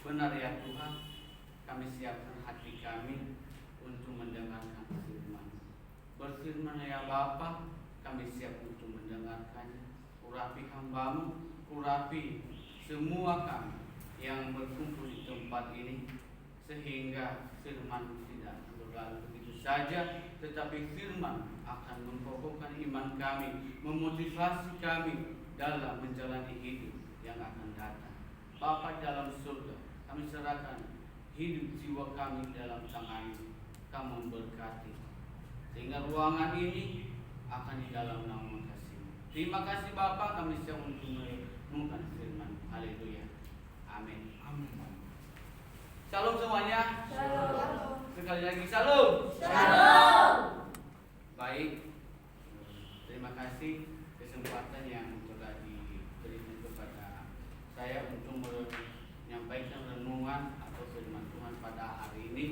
Benar ya Tuhan, kami siapkan hati kami untuk mendengarkan firman. Berfirman ya Bapa, kami siap untuk mendengarkannya. Urapi hamba-Mu, urapi semua kami yang berkumpul di tempat ini, sehingga firman tidak berlalu begitu saja, tetapi firman akan mengkokohkan iman kami, memotivasi kami dalam menjalani hidup yang akan datang. Bapa dalam surga, kami serahkan hidup jiwa kami dalam tangan-Mu. Kamu memberkati sehingga ruangan ini akan di dalam nama kasih-Mu. Terima kasih Bapa, kami siap untuk merenungkan firman. Haleluya. Amin. Amin. Shalom semuanya. Shalom. Sekali lagi shalom. Shalom. Baik. Terima kasih kesempatan yang telah diberikan kepada saya untuk menyampaikan renungan atau firman Tuhan pada hari ini.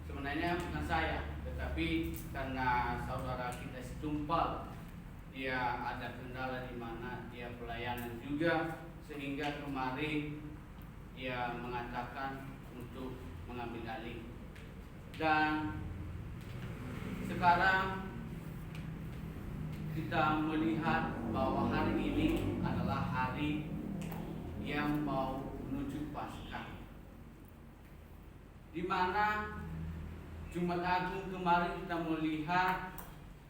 Sebenarnya bukan saya, tetapi karena saudara kita setumpal, dia ada kendala di mana dia pelayanan juga, sehingga kemarin dia mengatakan untuk mengambil alih. Dan sekarang kita melihat bahwa hari ini adalah hari yang mau menuju Paskah, di mana Jumat Agung kemarin kita melihat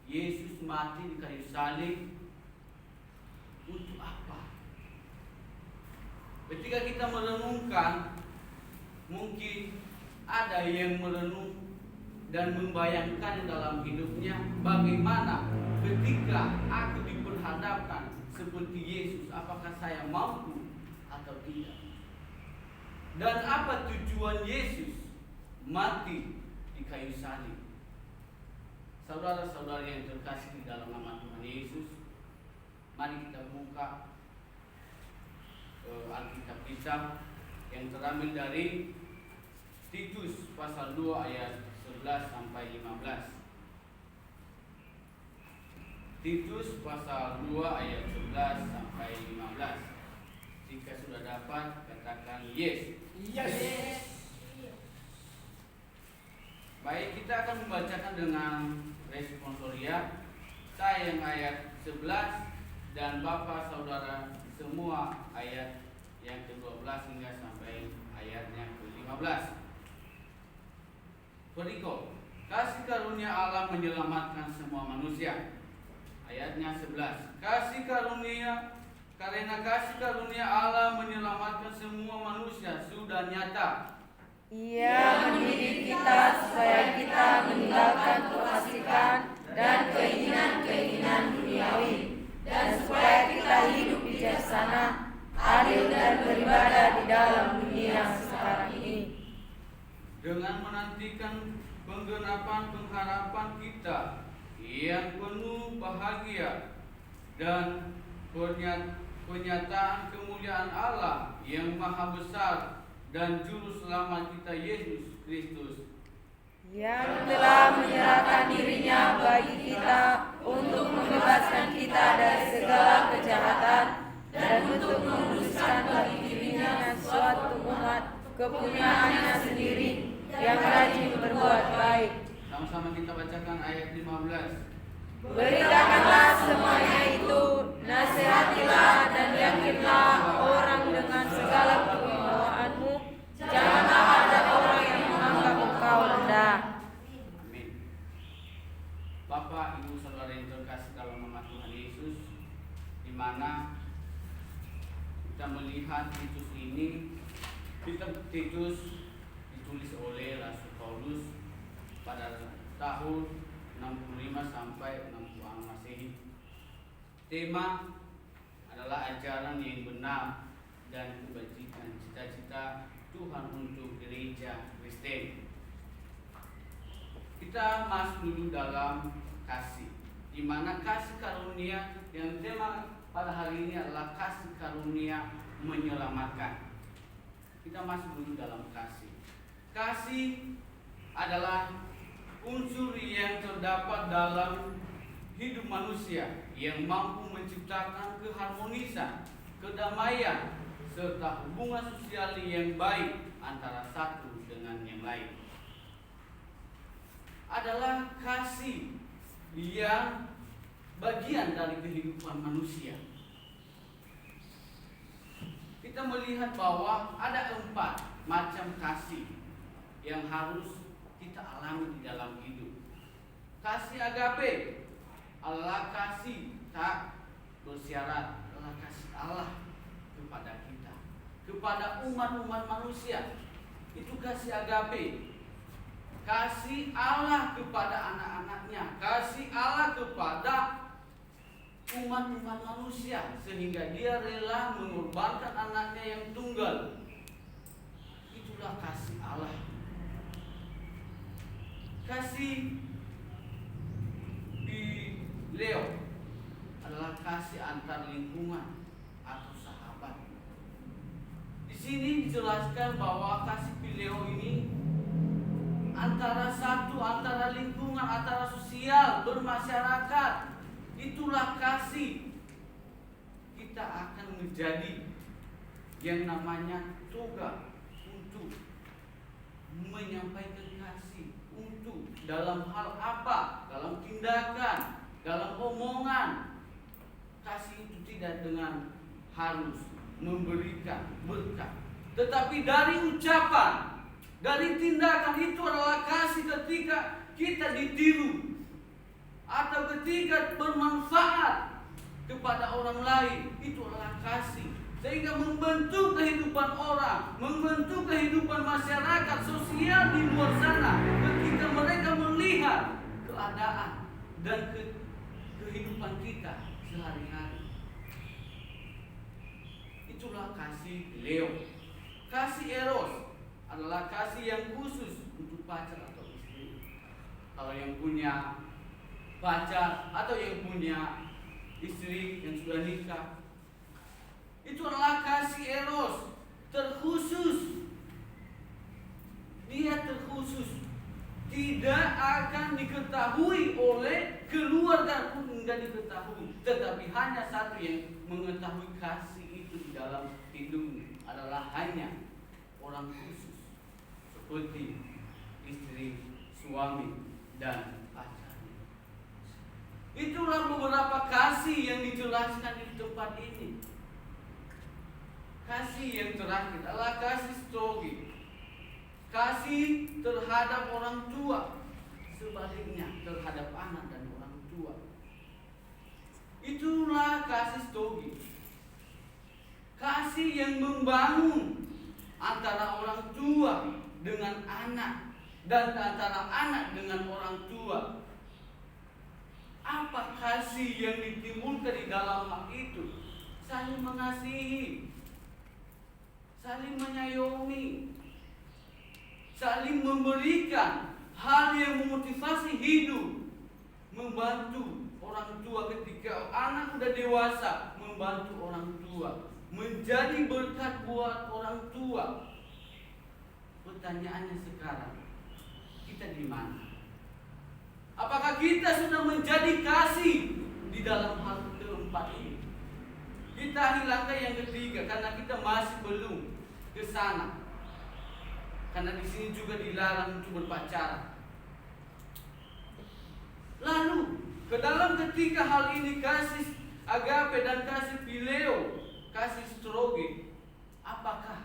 Yesus mati di kayu salib. Untuk apa? Ketika kita merenungkan, mungkin ada yang merenung dan membayangkan dalam hidupnya bagaimana ketika aku diperhadapkan seperti Yesus, apakah saya mampu atau tidak? Dan apa tujuan Yesus mati di kayu salib? Saudara-saudara yang terkasih di dalam nama Tuhan Yesus, mari kita buka Alkitab kita yang terambil dari Titus pasal 2 ayat 11 sampai 15. Titus pasal 2 ayat 11 sampai 15. Jika sudah dapat, katakan yes. Yes. Baik, kita akan membacakan dengan responsoria. Saya yang ayat 11 dan Bapak Saudara semua ayat yang ke-12 hingga sampai ayatnya ke-15. Perikop, kasih karunia Allah menyelamatkan semua manusia. Ayatnya 11. Karena kasih karunia Allah menyelamatkan semua manusia sudah nyata. Ia mendidik kita supaya kita meninggalkan kefasikan dan keinginan-keinginan duniawi, dan supaya kita hidup bijaksana, adil dan beribadah di dalam dunia yang sekarang ini. Dengan menantikan penggenapan pengharapan kita yang penuh bahagia dan penyataan kemuliaan Allah yang maha besar dan juru selamat kita Yesus Kristus, Yang telah menyerahkan dirinya bagi kita untuk membebaskan kita dari segala kejahatan dan untuk menguduskan bagi dirinya suatu umat kepunyaannya sendiri yang rajin berbuat baik. Sama-sama kita bacakan ayat 15. Beritakanlah semuanya itu, nasihatilah dan yakinlah orang dengan segala kewibawaanmu. Janganlah ada orang yang menganggap engkau rendah. Amin. Bapak, Ibu, Saudara yang terkasih dalam nama Tuhan Yesus, di mana kita melihat Titus ini, Titus ditulis oleh Rasul Paulus pada tahun 65 sampai 60 Masehi. Tema adalah ajaran yang benar dan kebajikan, cita-cita Tuhan untuk gereja Kristen. Kita masuk dulu dalam kasih, di mana kasih karunia yang tema pada hari ini adalah kasih karunia menyelamatkan. Kita masuk dulu dalam kasih. Kasih adalah unsur yang terdapat dalam hidup manusia yang mampu menciptakan keharmonisan, kedamaian, serta hubungan sosial yang baik antara satu dengan yang lain. Adalah kasih yang bagian dari kehidupan manusia. Kita melihat bahwa ada 4 macam kasih yang harus kita alami di dalam hidup. Kasih agape adalah kasih tak bersyarat, adalah kasih Allah kepada kita, kepada umat-umat manusia. Itu kasih agape. Kasih Allah kepada anak-anaknya, kasih Allah kepada umat-umat manusia, sehingga dia rela mengorbankan anaknya yang tunggal. Itulah kasih Allah. Kasih Phileo adalah kasih antar lingkungan atau sahabat. Di sini dijelaskan bahwa kasih Phileo ini antara lingkungan, antara sosial, bermasyarakat. Itulah kasih. Kita akan menjadi yang namanya toga untuk menyampaikan kasih. Untuk dalam hal apa? Dalam tindakan, dalam omongan. Kasih itu tidak dengan harus memberikan berkat, tetapi dari ucapan, dari tindakan. Itu adalah kasih ketika kita ditiru atau ketika bermanfaat kepada orang lain. Itu adalah kasih, sehingga membentuk kehidupan orang, membentuk kehidupan masyarakat sosial di luar sana. Ketika mereka melihat keadaan dan kehidupan kita sehari-hari. Itulah kasih Leo. Kasih Eros adalah kasih yang khusus untuk pacar atau istri. Kalau yang punya pacar atau yang punya istri yang sudah nikah, itu adalah kasih Eros terkhusus. Dia terkhusus, tidak akan diketahui oleh keluarga pun, tidak diketahui. Tetapi hanya satu yang mengetahui kasih itu di dalam hidupnya, adalah hanya orang khusus, seperti istri, suami, dan pacarnya. Itulah beberapa kasih yang dijelaskan di tempat ini. Kasih yang terakhir adalah kasih stogi, kasih terhadap orang tua, sebaliknya terhadap anak dan orang tua. Itulah kasih stogi, kasih yang membangun antara orang tua dengan anak, dan antara anak dengan orang tua. Apa kasih yang ditimbulkan di dalam hal itu? Saling mengasihi, saling menyayangi, saling memberikan hal yang memotivasi hidup, membantu orang tua ketika anak sudah dewasa, membantu orang tua, menjadi berkat buat orang tua. Pertanyaannya sekarang, kita di mana? Apakah kita sudah menjadi kasih di dalam hal keempat ini? Kita hilangkan yang ketiga karena kita masih belum ke sana. Karena di sini juga dilarang untuk berpacaran. Lalu ke dalam ketiga hal ini, kasih agape dan kasih phileo, kasih stroge, apakah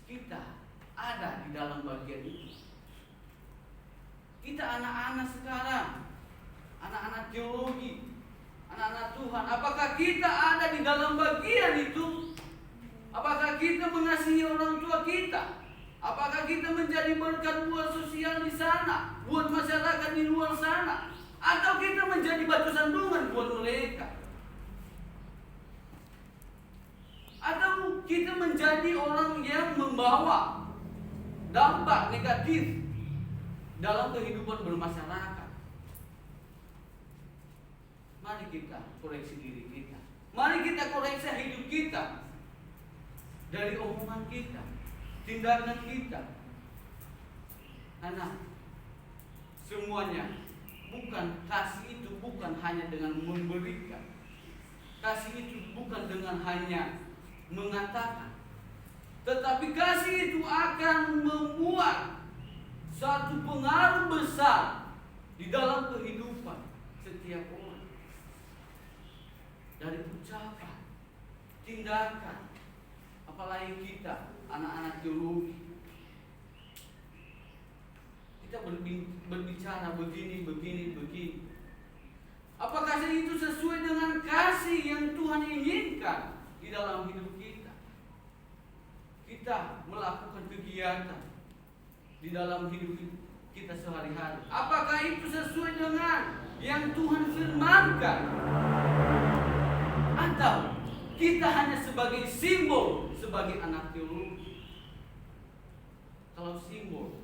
kita ada di dalam bagian itu? Kita anak-anak sekarang, anak-anak teologi, anak-anak Tuhan, apakah kita ada di dalam bagian itu? Apakah kita mengasihi orang tua kita? Apakah kita menjadi berkat buat sosial di sana, buat masyarakat di luar sana? Atau kita menjadi batu sandungan buat mereka? Atau kita menjadi orang yang membawa dampak negatif dalam kehidupan bermasyarakat? Mari kita koreksi diri kita. Mari kita koreksi hidup kita dari omongan kita, tindakan kita. Karena semuanya bukan, kasih itu bukan hanya dengan memberikan. Kasih itu bukan dengan hanya mengatakan, tetapi kasih itu akan membuat satu pengaruh besar di dalam kehidupan setiap orang. Dari ucapan, tindakan, apalagi kita anak-anak teologi, kita berbicara begini. Apakah itu sesuai dengan kasih yang Tuhan inginkan di dalam hidup kita? Kita melakukan kegiatan di dalam hidup kita sehari-hari. Apakah itu sesuai dengan yang Tuhan firmankan? Atau kita hanya sebagai simbol, sebagai anak teologi? Kalau simbol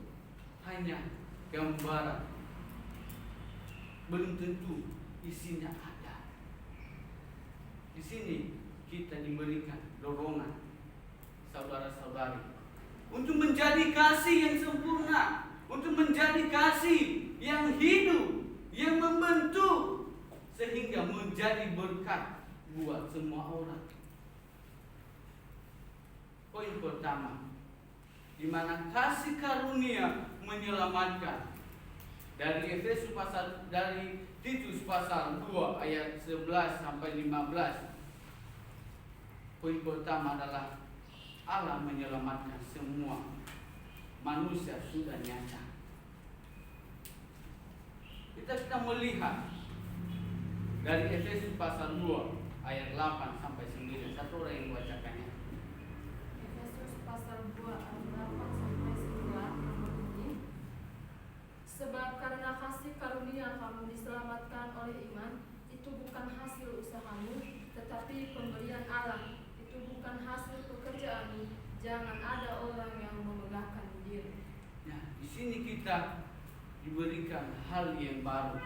hanya gambaran, belum tentu isinya ada. Di sini kita diberikan dorongan, saudara-saudari, untuk menjadi kasih yang sempurna, untuk menjadi kasih yang hidup, yang membentuk, sehingga menjadi berkat buat semua orang. Poin pertama, di mana kasih karunia menyelamatkan. Dari Titus pasal 2 ayat 11 sampai 15. Poin pertama adalah Allah menyelamatkan semua manusia sudah nyata. Kita melihat dari Efesus pasal 2 ayat 8 sampai 9. Satu orang yang bacakannya. Efesus pasal 2 ayat 8 sampai 9 berbunyi, sebab karena kasih karunia kamu diselamatkan oleh iman, itu bukan hasil usahamu, tetapi pemberian Allah. Itu bukan hasil pekerjaanmu. Jangan ada orang yang memegahkan diri. Nah, di sini kita diberikan hal yang baru,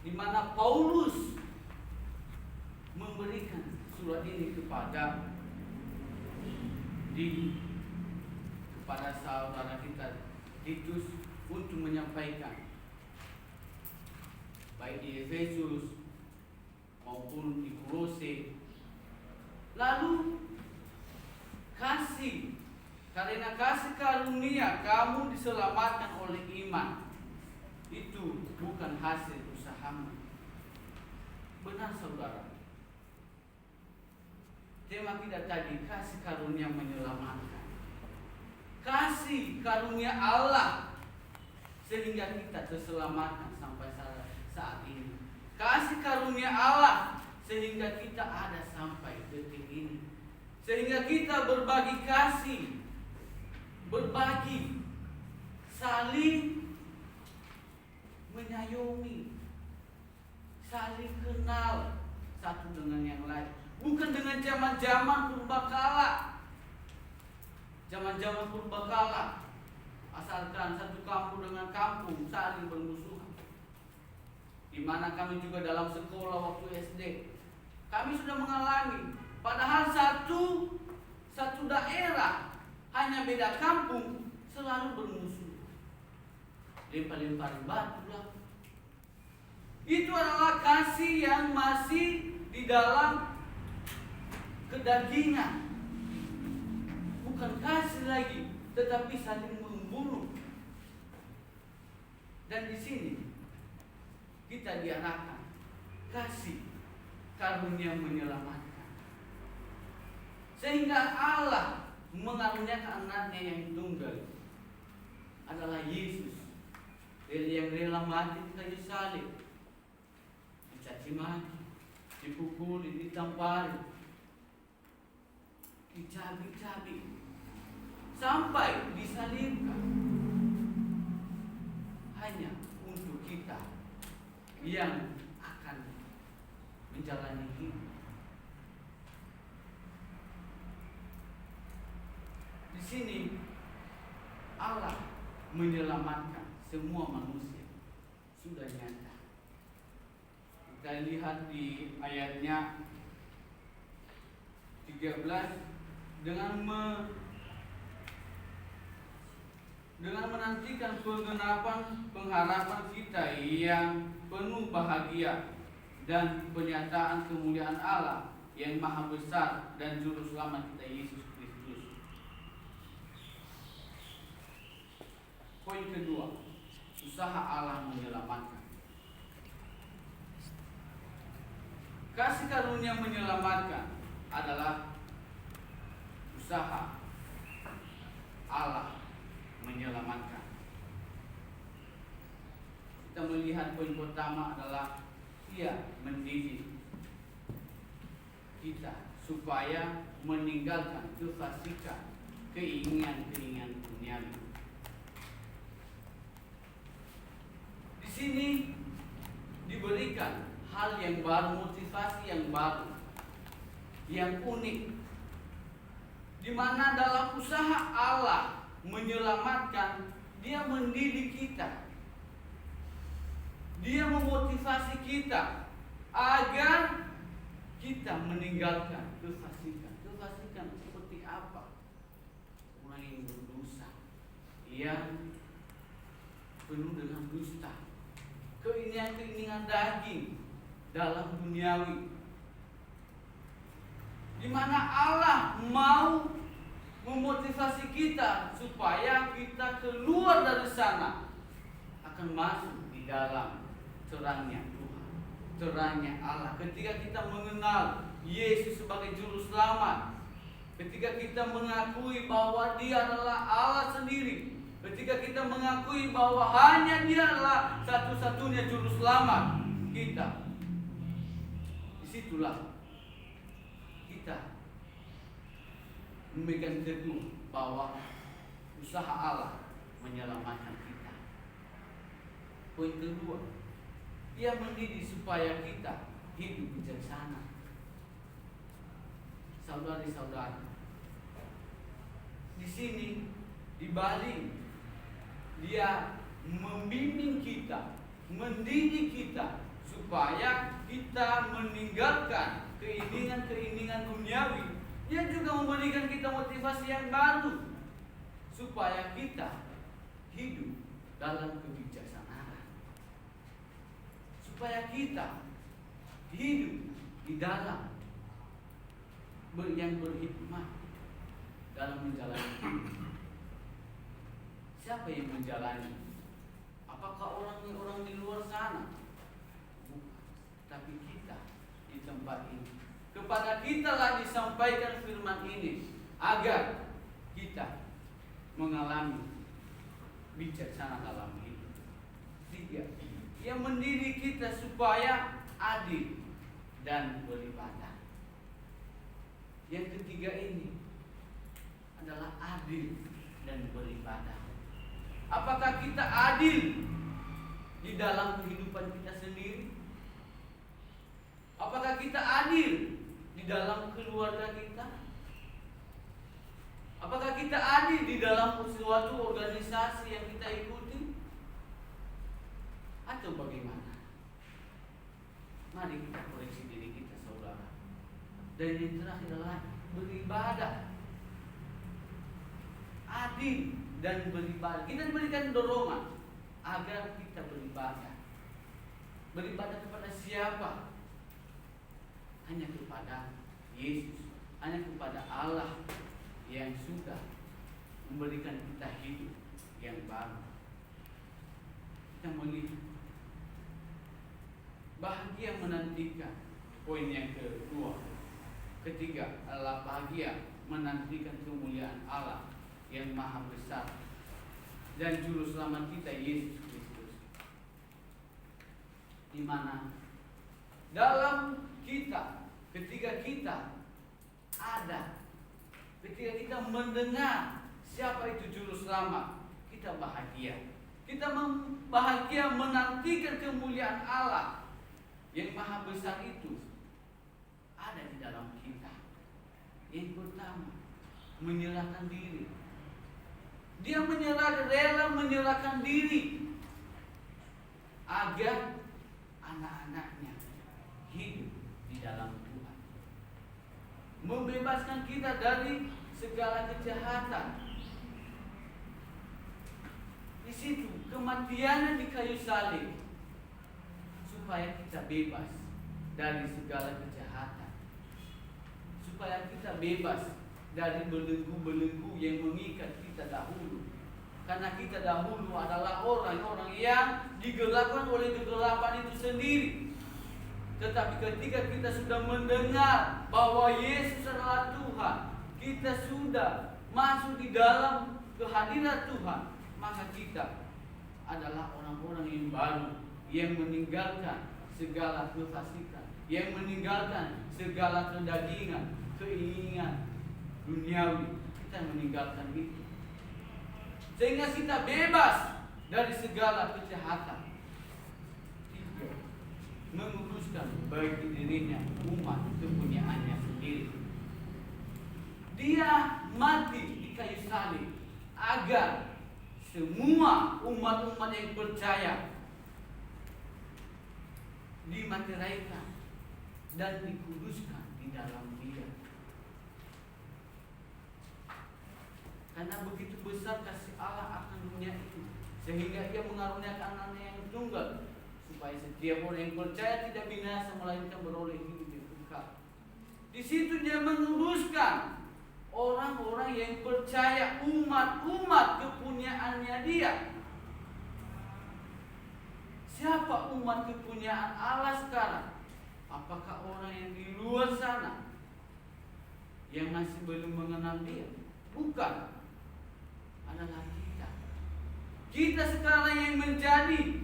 di mana Paulus memberikan surat ini kepada saudara kita Titus untuk menyampaikan, baik di Efesus maupun di Kolose. Lalu karena kasih karunia kamu diselamatkan oleh iman, itu bukan hasil usahamu. Benar saudara, tema kita tadi kasih karunia menyelamatkan. Kasih karunia Allah sehingga kita terselamatkan sampai saat ini. Kasih karunia Allah sehingga kita ada sampai detik ini. Sehingga kita berbagi kasih, berbagi, saling menyayangi, saling kenal satu dengan yang lain. Bukan dengan zaman-zaman purbakala. Zaman-zaman purbakala, asalkan satu kampung dengan kampung saling bermusuhan. Di mana kami juga dalam sekolah waktu SD, kami sudah mengalami. Padahal satu daerah, hanya beda kampung, selalu bermusuh. Lempar-lemparin batu lah. Itu adalah kasih yang masih di dalam kedagingan. Bukan kasih lagi, tetapi saling membunuh. Dan di sini kita diarahkan kasih karunia menyelamatkan. Sehingga Allah mengaruniakan anaknya yang tunggal adalah Yesus, yang rela mati di kayu salib, dicaci maki, dipukuli, ditampari, dicabik-cabik, sampai disalibkan, hanya untuk kita yang akan menjalani hidup. Di sini Allah menyelamatkan semua manusia sudah nyata. Kita lihat di ayatnya 13, dengan menantikan penggenapan pengharapan kita yang penuh bahagia dan penyataan kemuliaan Allah yang maha besar dan juru selamat kita Yesus Kristus. Poin kedua, usaha Allah menyelamatkan. Kasih karunia menyelamatkan adalah usaha Allah menyelamatkan. Kita melihat poin pertama adalah Ia mendidik kita supaya meninggalkan kefasikan, keinginan-keinginan duniawi. Di sini diberikan hal yang baru, motivasi yang baru, yang unik, di mana dalam usaha Allah menyelamatkan, Dia mendidik kita. Dia memotivasi kita agar kita meninggalkan kefasikan. Kefasikan seperti apa? Orang yang berdosa, yang penuh dengan dusta, keinginan-keinginan daging dalam duniawi, di mana Allah mau memotivasi kita supaya kita keluar dari sana, akan masuk di dalam terangnya Tuhan, terangnya Allah. Ketika kita mengenal Yesus sebagai juru selamat, ketika kita mengakui bahwa Dia adalah Allah sendiri, ketika kita mengakui bahwa hanya Dia adalah satu-satunya juru selamat kita, disitulah kita memegang teguh bahwa usaha Allah menyelamatkan kita. Poin kedua, Dia mendidik supaya kita hidup bijaksana. Saudari-saudari, di sini dibalik Dia membimbing kita, mendidik kita supaya kita meninggalkan keinginan-keinginan duniawi. Dia juga memberikan kita motivasi yang baru supaya kita hidup dalam kebijaksanaan, supaya kita hidup di dalam yang berhikmat dalam menjalani hidup. Siapa yang menjalani? Apakah orang di luar sana? Bukan. Tapi kita di tempat ini. Kepada kita lah disampaikan firman ini agar kita mengalami bijaksana dalam hidup. Tiga, yang mendidik kita supaya adil dan beribadah. Yang ketiga ini adalah adil dan beribadah. Apakah kita adil di dalam kehidupan kita sendiri? Apakah kita adil di dalam keluarga kita? Apakah kita adil di dalam suatu organisasi yang kita ikuti? Atau bagaimana? Mari kita koreksi diri kita, saudara. Dan yang terakhir adalah beribadah. Adil dan beribadah. Kita diberikan dorongan agar kita beribadah. Beribadah kepada siapa? Hanya kepada Yesus, hanya kepada Allah yang sudah memberikan kita hidup yang baru. Kita melihat bahagia menantikan. Poin yang ketiga adalah bahagia menantikan kemuliaan Allah yang maha besar dan juru selamat kita Yesus Kristus, di mana dalam kita, ketika kita ada, ketika kita mendengar siapa itu juru selamat, kita bahagia. Kita bahagia menantikan kemuliaan Allah yang maha besar itu ada di dalam kita. Yang pertama, menyerahkan diri. Dia rela menyerahkan diri agar anak-anaknya hidup di dalam Tuhan, membebaskan kita dari segala kejahatan. Di situ kematiannya di kayu salib supaya kita bebas dari segala kejahatan. supaya kita bebas dari belenggu-belenggu yang mengikat kita dahulu. Karena kita dahulu adalah orang-orang yang digelapkan oleh kegelapan itu sendiri. Tetapi ketika kita sudah mendengar bahwa Yesus adalah Tuhan, kita sudah masuk di dalam kehadiran Tuhan, maka kita adalah orang-orang yang baru, yang meninggalkan segala kefasikan, yang meninggalkan segala kedagingan, keinginan duniawi. Kita meninggalkan itu, sehingga kita bebas dari segala kejahatan. Tiga, menguruskan bagi dirinya umat kepunyaannya sendiri. Dia mati di kayu salib agar semua umat-umat yang percaya dimateraikan dan dikuduskan di dalam Dia. Karena begitu besar kasih Allah akan dunia itu, sehingga Ia mengaruniakan anaknya yang tunggal, supaya setiap orang yang percaya tidak binasa, melainkan beroleh hidup yang kekal. Di situ Dia menguruskan orang-orang yang percaya, umat-umat kepunyaannya Dia. Siapa umat kepunyaan Allah sekarang? Apakah orang yang di luar sana yang masih belum mengenal Dia? Bukan. Adalah kita. Kita sekarang yang menjadi,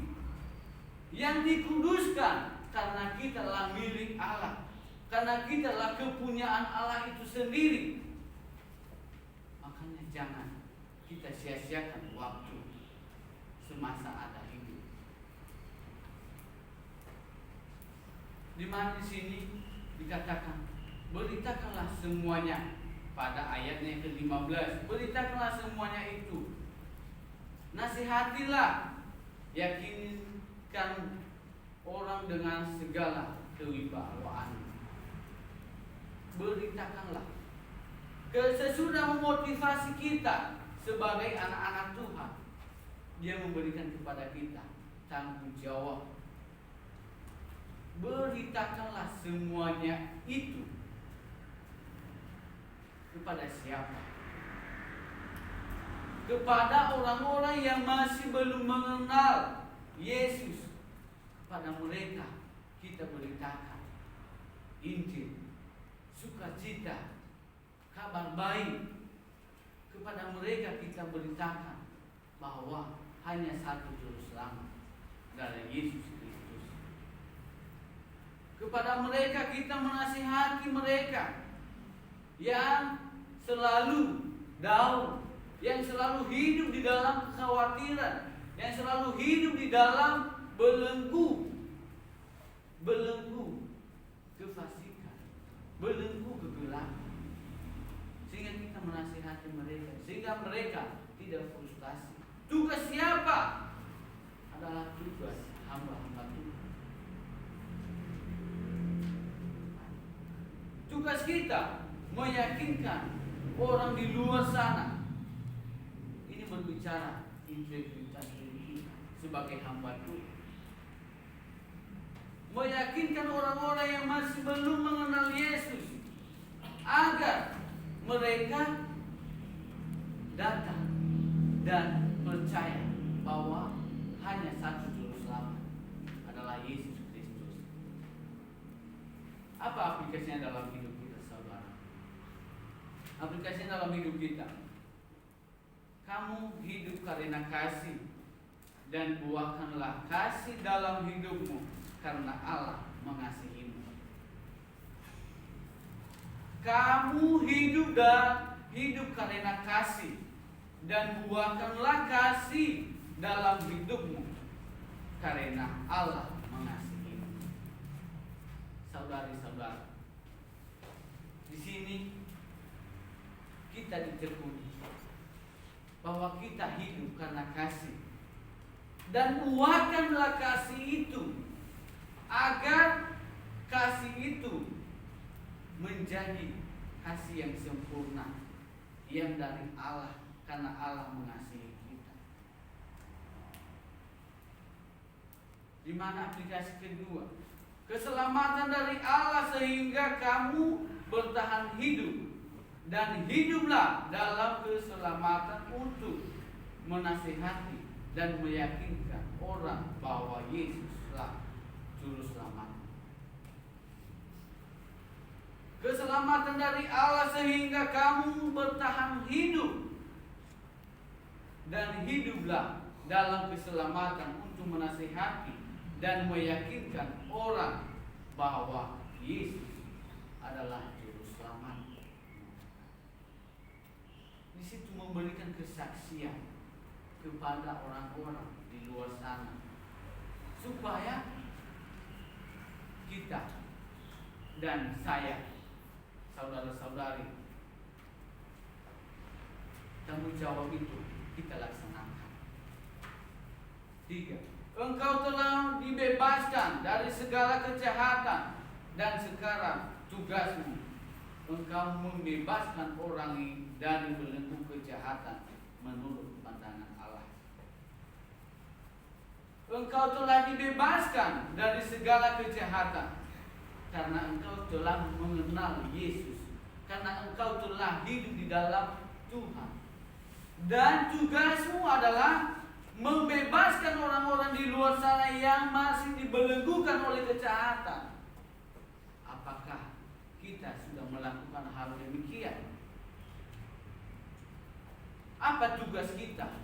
yang dikuduskan, karena kita adalah milik Allah, karena kita adalah kepunyaan Allah itu sendiri. Makanya jangan kita sia-siakan waktu semasa ada hidup. Di mana di sini dikatakan, beritakanlah semuanya. Pada ayatnya yang ke-15, beritakanlah semuanya itu. Nasihatilah, yakinkan orang dengan segala kewibawaan. Beritakanlah. Sesudah memotivasi kita sebagai anak-anak Tuhan, Dia memberikan kepada kita tanggung jawab. Beritakanlah semuanya itu. Kepada siapa? Kepada orang-orang yang masih belum mengenal Yesus. Kepada mereka kita beritakan Injil, sukacita, kabar baik. Kepada mereka kita beritakan bahwa hanya satu juru selamat, dari Yesus Kristus. Kepada mereka kita menasihati mereka yang selalu down, yang selalu hidup di dalam kekhawatiran, yang selalu hidup di dalam belenggu kefasikan, belenggu kegelapan. Sehingga kita menasihati mereka, sehingga mereka tidak frustasi. Tugas siapa? Adalah tugas hamba-hamba Tuhan. Tugas kita meyakinkan orang di luar sana. Ini berbicara integritas diri kita sebagai hamba Tuhan. Meyakinkan orang-orang yang masih belum mengenal Yesus agar mereka datang dan percaya bahwa hanya satu juru selamat, adalah Yesus Kristus. Apa aplikasinya dalam hidup kita, saudara? Aplikasinya dalam hidup kita, kamu hidup karena kasih, dan buahkanlah kasih dalam hidupmu, karena Allah mengasihimu. Kamu hidup karena kasih, dan buahkanlah kasih dalam hidupmu, karena Allah mengasihimu. Saudari-saudara, di sini kita ditekuni bahwa kita hidup karena kasih, dan buahkanlah kasih itu agar kasih itu menjadi kasih yang sempurna, yang dari Allah, karena Allah mengasihi kita. Di mana aplikasi kedua? Keselamatan dari Allah sehingga kamu bertahan hidup dan hiduplah dalam keselamatan untuk menasihati dan meyakinkan orang bahwa Yesuslah juru selamat. Keselamatan dari Allah sehingga kamu bertahan hidup dan hiduplah dalam keselamatan untuk menasihati dan meyakinkan orang bahwa Yesus adalah juru selamat. Di situ memberikan kesaksian kepada orang-orang di luar sana supaya kita dan saya, saudara-saudari, tanggung jawab itu kita laksanakan. 3. Engkau telah dibebaskan dari segala kejahatan dan sekarang tugasmu engkau membebaskan orang dari belenggu kejahatan menurut pandangan Allah. Engkau telah dibebaskan dari segala kejahatan karena engkau telah mengenal Yesus, karena engkau telah hidup di dalam Tuhan. Dan tugasmu adalah membebaskan orang-orang di luar sana yang masih dibelenggukan oleh kejahatan. Apakah kita sudah melakukan hal demikian? Apa tugas kita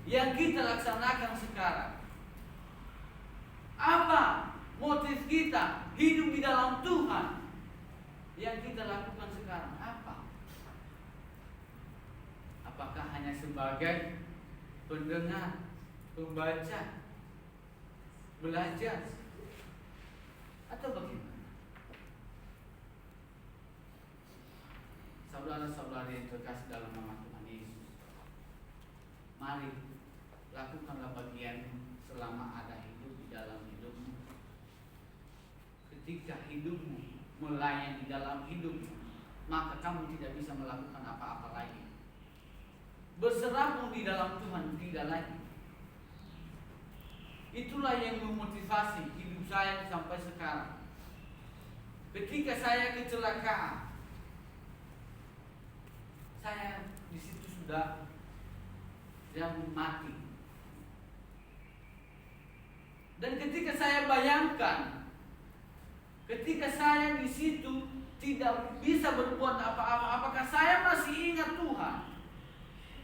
yang kita laksanakan sekarang? Apa motif kita hidup di dalam Tuhan yang kita lakukan sekarang? Apa? Apakah hanya sebagai pendengar, pembaca, belajar, atau bagaimana? Saudara-saudari yang terkasih dalam nama Tuhan Yesus, mari lakukanlah bagian selama ada hidup di dalam hidupmu. Ketika hidupmu melayani di dalam hidupmu, maka kamu tidak bisa melakukan apa-apa lagi. Berserah di dalam Tuhan tidak lagi. Itulah yang memotivasi hidup saya sampai sekarang. Ketika saya kecelakaan, saya di situ sudah mati. Dan ketika saya bayangkan, ketika saya di situ tidak bisa berbuat apa-apa, apakah saya masih ingat Tuhan?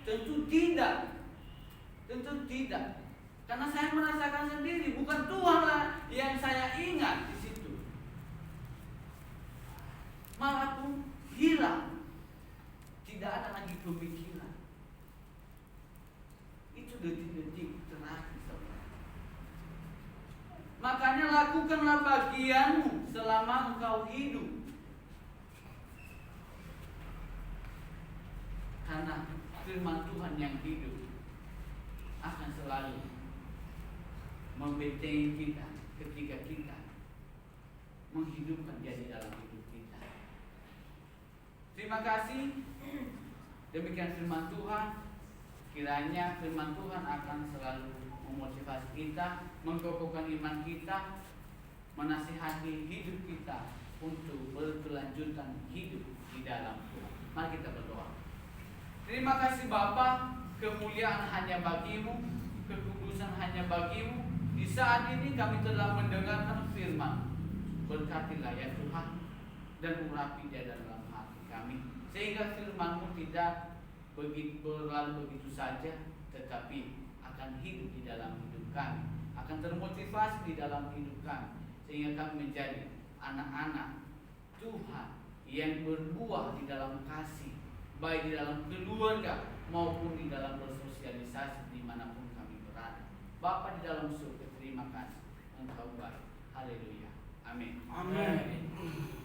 Tentu tidak. Tentu tidak. Karena saya merasakan sendiri, bukan Tuhanlah yang saya ingat di situ. Malah pun hilang. Tidak ada lagi pemikiran. Itu detik-detik terakhir, saudara. Makanya lakukanlah bagianmu selama engkau hidup. Karena firman Tuhan yang hidup akan selalu membentengi kita ketika kita menghidupkan dia di dalam hidup kita. Terima kasih. Demikian firman Tuhan. Kiranya firman Tuhan akan selalu memotivasi kita, mengkokohkan iman kita, menasihati hidup kita untuk berkelanjutan hidup di dalam Tuhan. Mari kita berdoa. Terima kasih Bapa, kemuliaan hanya bagimu, kekudusan hanya bagimu. Di saat ini kami telah mendengarkan firman. Berkatilah ya Tuhan, dan urapi dia dalam hati kami, sehingga firman-Mu tidak berlalu begitu saja, tetapi akan hidup di dalam hidup kami, akan termotivasi di dalam hidup kami, sehingga kami menjadi anak-anak Tuhan yang berbuah di dalam kasih, baik di dalam keluarga maupun di dalam bersosialisasi dimanapun kami berada. Bapa di dalam surga, terima kasih, Engkau baik. Haleluya. Amin. Amin.